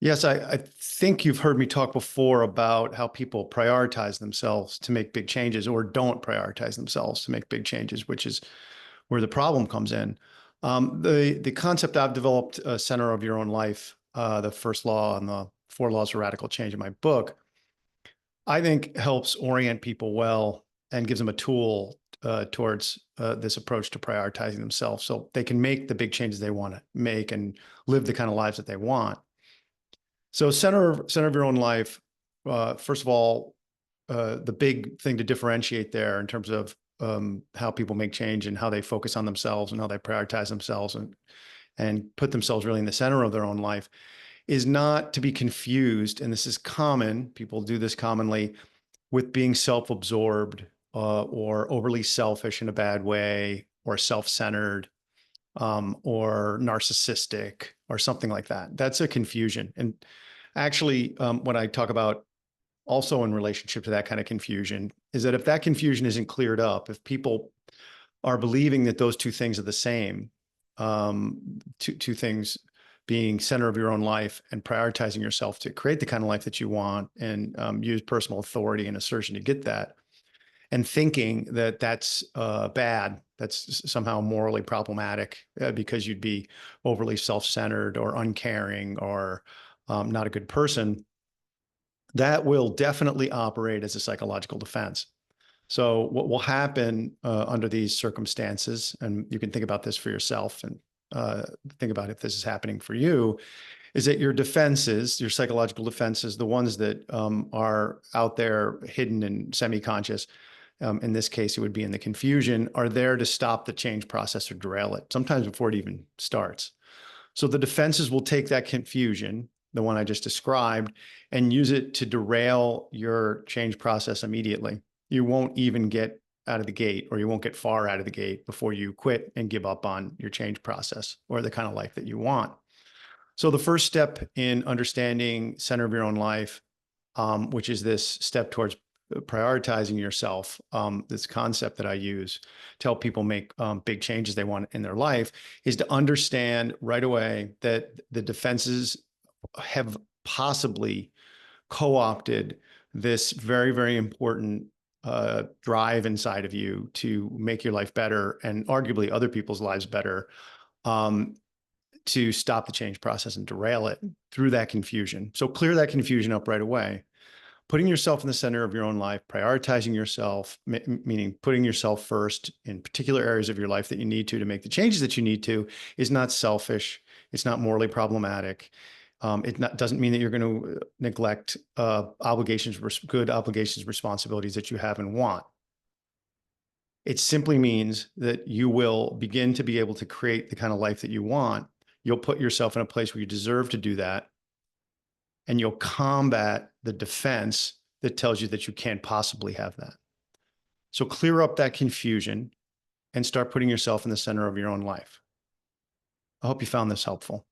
Yes, I think you've heard me talk before about how people prioritize themselves to make big changes or don't prioritize themselves to make big changes, which is where the problem comes in. The concept I've developed, center of your own life, the first law and the four laws of radical change in my book, I think helps orient people well and gives them a tool towards this approach to prioritizing themselves so they can make the big changes they want to make and live the kind of lives that they want. So center of your own life. First of all, the big thing to differentiate there in terms of how people make change and how they focus on themselves and how they prioritize themselves and put themselves really in the center of their own life is not to be confused. And this is common. People do this commonly with being self-absorbed or overly selfish in a bad way or self-centered or narcissistic or something like that. That's a confusion. And actually, what I talk about also in relationship to that kind of confusion is that if that confusion isn't cleared up, if people are believing that those two things are the same, two things being center of your own life and prioritizing yourself to create the kind of life that you want and use personal authority and assertion to get that, and thinking that that's bad, that's somehow morally problematic because you'd be overly self-centered or uncaring or not a good person, that will definitely operate as a psychological defense. So what will happen under these circumstances, and you can think about this for yourself and think about if this is happening for you, is that your defenses, your psychological defenses, the ones that are out there hidden and semi-conscious, in this case, it would be in the confusion, are there to stop the change process or derail it, sometimes before it even starts. So the defenses will take that confusion, the one I just described, and use it to derail your change process immediately. You won't even get out of the gate, or you won't get far out of the gate before you quit and give up on your change process or the kind of life that you want. So the first step in understanding center of your own life, which is this step towards prioritizing yourself, this concept that I use to help people make big changes they want in their life, is to understand right away that the defenses have possibly co-opted this very, very important drive inside of you to make your life better and arguably other people's lives better, to stop the change process and derail it through that confusion. So clear that confusion up right away. Putting yourself in the center of your own life, prioritizing yourself, meaning putting yourself first in particular areas of your life that you need to make the changes that you need to, is not selfish. It's not morally problematic. Doesn't mean that you're going to neglect obligations, good obligations, responsibilities that you have and want. It simply means that you will begin to be able to create the kind of life that you want. You'll put yourself in a place where you deserve to do that, and you'll combat the defense that tells you that you can't possibly have that. So clear up that confusion and start putting yourself in the center of your own life. I hope you found this helpful.